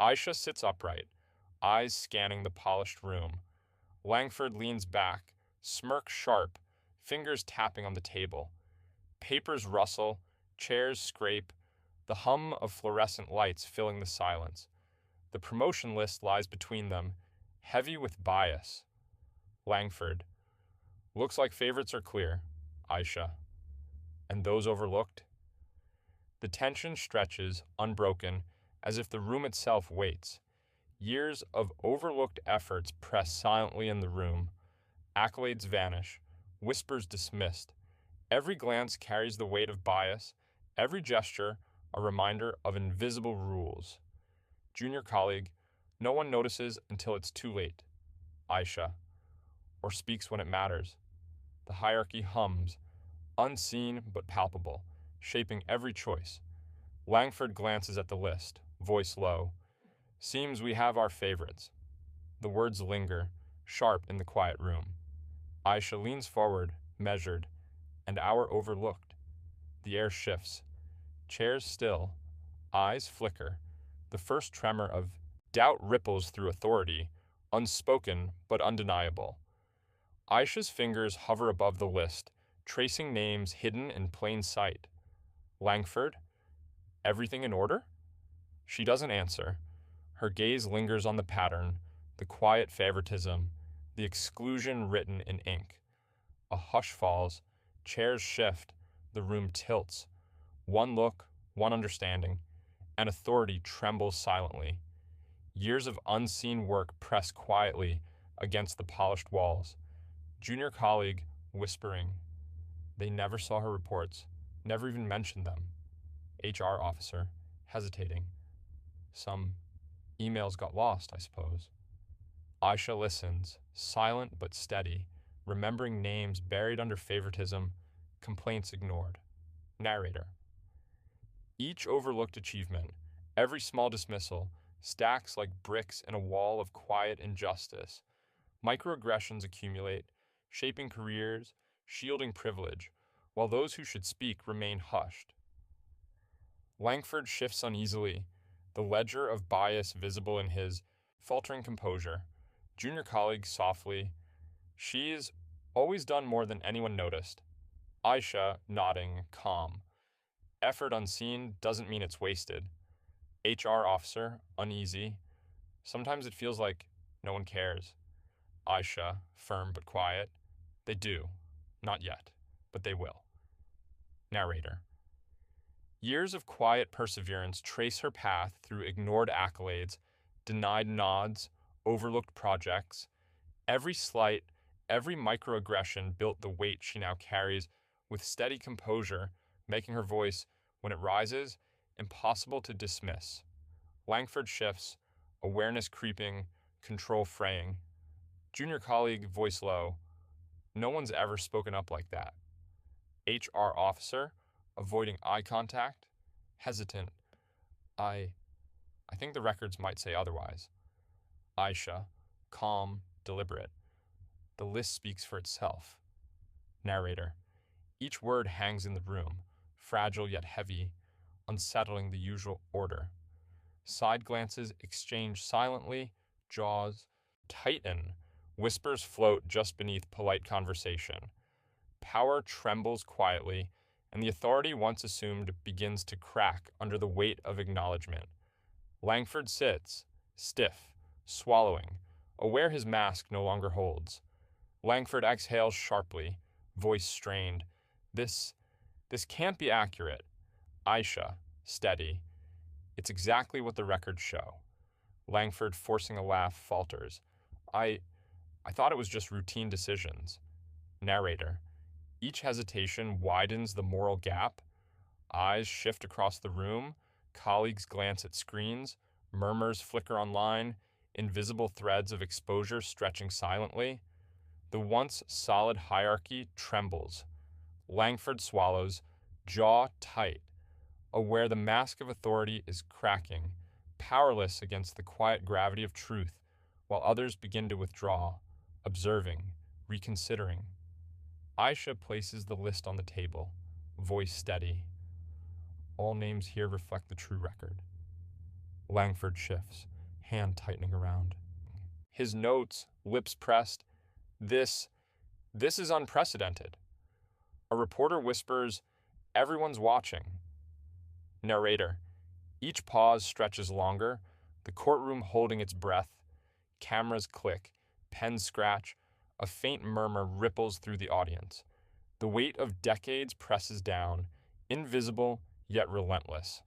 Ayesha sits upright, eyes scanning the polished room. Langford leans back, smirk sharp, fingers tapping on the table. Papers rustle, chairs scrape, the hum of fluorescent lights filling the silence. The promotion list lies between them, heavy with bias. Langford. Looks like favorites are clear. Ayesha. And those overlooked? The tension stretches, unbroken, as if the room itself waits. Years of overlooked efforts press silently in the room. Accolades vanish, whispers dismissed. Every glance carries the weight of bias, every gesture a reminder of invisible rules. Junior colleague, no one notices until it's too late. Ayesha, or speaks when it matters. The hierarchy hums, unseen but palpable, shaping every choice. Langford glances at the list, voice low. Seems we have our favorites. The words linger, sharp in the quiet room. Ayesha leans forward, measured, an hour overlooked. The air shifts. Chairs still, eyes flicker. The first tremor of doubt ripples through authority, unspoken but undeniable. Ayesha's fingers hover above the list, tracing names hidden in plain sight. Langford? Everything in order? She doesn't answer. Her gaze lingers on the pattern, the quiet favoritism, the exclusion written in ink. A hush falls, chairs shift, the room tilts. One look, one understanding, and authority trembles silently. Years of unseen work press quietly against the polished walls. Junior colleague whispering. They never saw her reports, never even mentioned them. HR officer hesitating. Some emails got lost, I suppose. Ayesha listens, silent but steady, remembering names buried under favoritism, complaints ignored. Narrator. Each overlooked achievement, every small dismissal, stacks like bricks in a wall of quiet injustice. Microaggressions accumulate, shaping careers, shielding privilege, while those who should speak remain hushed. Langford shifts uneasily, the ledger of bias visible in his faltering composure. Junior colleague softly. She's always done more than anyone noticed. Ayesha nodding, calm. Effort unseen doesn't mean it's wasted. HR officer, uneasy. Sometimes it feels like no one cares. Ayesha, firm but quiet. They do. Not yet, but they will. Narrator. Years of quiet perseverance trace her path through ignored accolades, denied nods, overlooked projects. Every slight, every microaggression built the weight she now carries with steady composure, making her voice, when it rises, impossible to dismiss. Langford shifts, awareness creeping, control fraying. Junior colleague, voice low. No one's ever spoken up like that. HR officer, avoiding eye contact, hesitant. I think the records might say otherwise. Ayesha, calm, deliberate. The list speaks for itself. Narrator. Each word hangs in the room, fragile yet heavy, unsettling the usual order. Side glances exchange silently, jaws tighten, whispers float just beneath polite conversation. Power trembles quietly, and the authority once assumed begins to crack under the weight of acknowledgement. Langford sits, stiff, swallowing, aware his mask no longer holds. Langford exhales sharply, voice strained. This can't be accurate. Ayesha, steady. It's exactly what the records show. Langford, forcing a laugh, falters. I thought it was just routine decisions. Narrator. Each hesitation widens the moral gap. Eyes shift across the room. Colleagues glance at screens. Murmurs flicker online. Invisible threads of exposure stretching silently. The once solid hierarchy trembles. Langford swallows, jaw tight, aware the mask of authority is cracking, powerless against the quiet gravity of truth, while others begin to withdraw, observing, reconsidering. Ayesha places the list on the table, voice steady. All names here reflect the true record. Langford shifts, hand tightening around. His notes, lips pressed. This is unprecedented. A reporter whispers, "Everyone's watching." Narrator. Each pause stretches longer, the courtroom holding its breath. Cameras click, pens scratch, a faint murmur ripples through the audience. The weight of decades presses down, invisible yet relentless.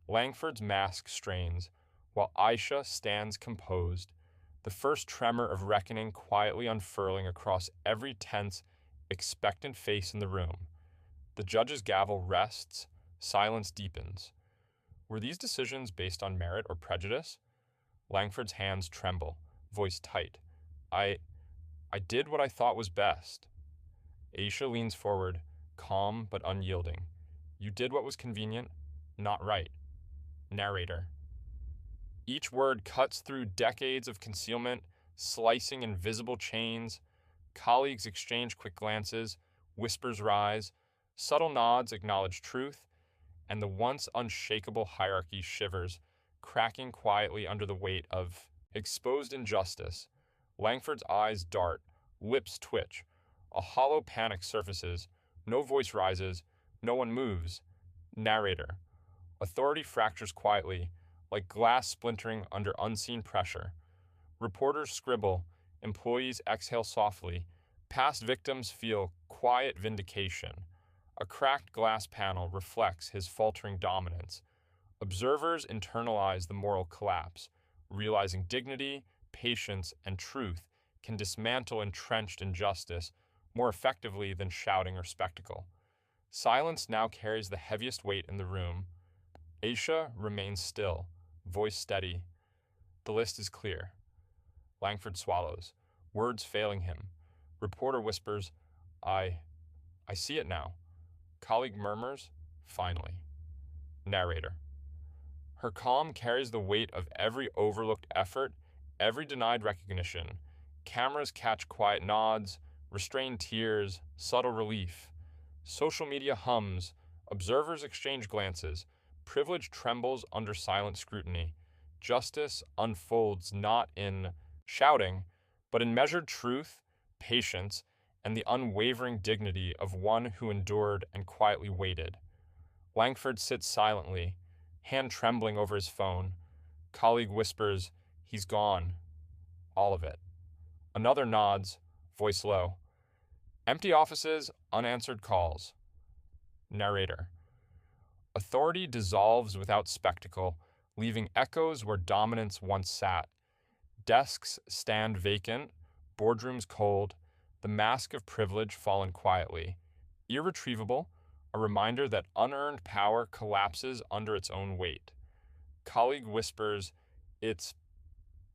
Langford's mask strains, while Ayesha stands composed, the first tremor of reckoning quietly unfurling across every tense, expectant face in the room. The judge's gavel rests, silence deepens. Were these decisions based on merit or prejudice? Langford's hands tremble, voice tight. I did what I thought was best. Ayesha leans forward, calm but unyielding. You did what was convenient, not right. Narrator. Each word cuts through decades of concealment, slicing invisible chains. Colleagues exchange quick glances, whispers rise, subtle nods acknowledge truth, and the once unshakable hierarchy shivers, cracking quietly under the weight of exposed injustice. Langford's eyes dart, lips twitch. A hollow panic surfaces. No voice rises. No one moves. Narrator. Authority fractures quietly, like glass splintering under unseen pressure. Reporters scribble. Employees exhale softly. Past victims feel quiet vindication. A cracked glass panel reflects his faltering dominance. Observers internalize the moral collapse, realizing dignity, patience, and truth can dismantle entrenched injustice more effectively than shouting or spectacle. Silence now carries the heaviest weight in the room. Ayesha remains still, voice steady. The list is clear. Langford swallows, words failing him. Reporter whispers, I see it now. Colleague murmurs, finally. Narrator. Her calm carries the weight of every overlooked effort, every denied recognition. Cameras catch quiet nods, restrained tears, subtle relief. Social media hums, observers exchange glances, privilege trembles under silent scrutiny. Justice unfolds not in shouting, but in measured truth, patience, and the unwavering dignity of one who endured and quietly waited. Langford sits silently, hand trembling over his phone. Colleague whispers, he's gone. All of it. Another nods, voice low. Empty offices, unanswered calls. Narrator. Authority dissolves without spectacle, leaving echoes where dominance once sat. Desks stand vacant, boardrooms cold, the mask of privilege fallen quietly. Irretrievable, a reminder that unearned power collapses under its own weight. Colleague whispers, it's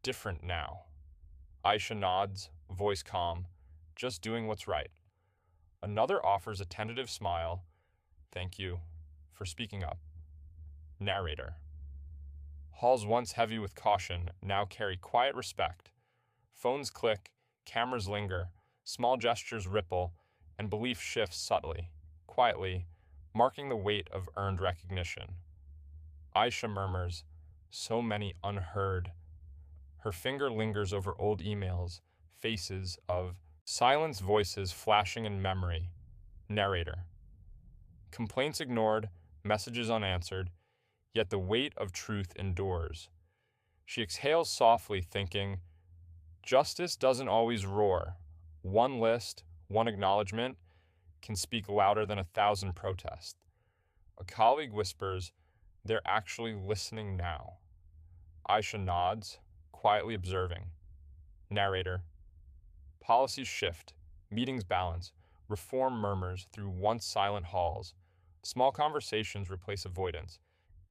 different now. Ayesha nods, voice calm, just doing what's right. Another offers a tentative smile. Thank you for speaking up. Narrator. Halls once heavy with caution now carry quiet respect. Phones click, cameras linger, small gestures ripple, and belief shifts subtly, quietly, marking the weight of earned recognition. Ayesha murmurs, so many unheard. Her finger lingers over old emails, faces of silenced voices flashing in memory. Narrator. Complaints ignored, messages unanswered, yet the weight of truth endures. She exhales softly, thinking, justice doesn't always roar. One list, one acknowledgement, can speak louder than 1,000 protests. A colleague whispers, they're actually listening now. Ayesha nods, quietly observing. Narrator. Policies shift, meetings balance, reform murmurs through once silent halls. Small conversations replace avoidance.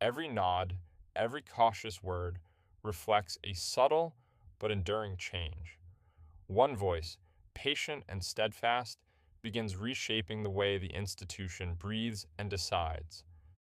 Every nod, every cautious word reflects a subtle but enduring change. One voice, patient and steadfast, begins reshaping the way the institution breathes and decides.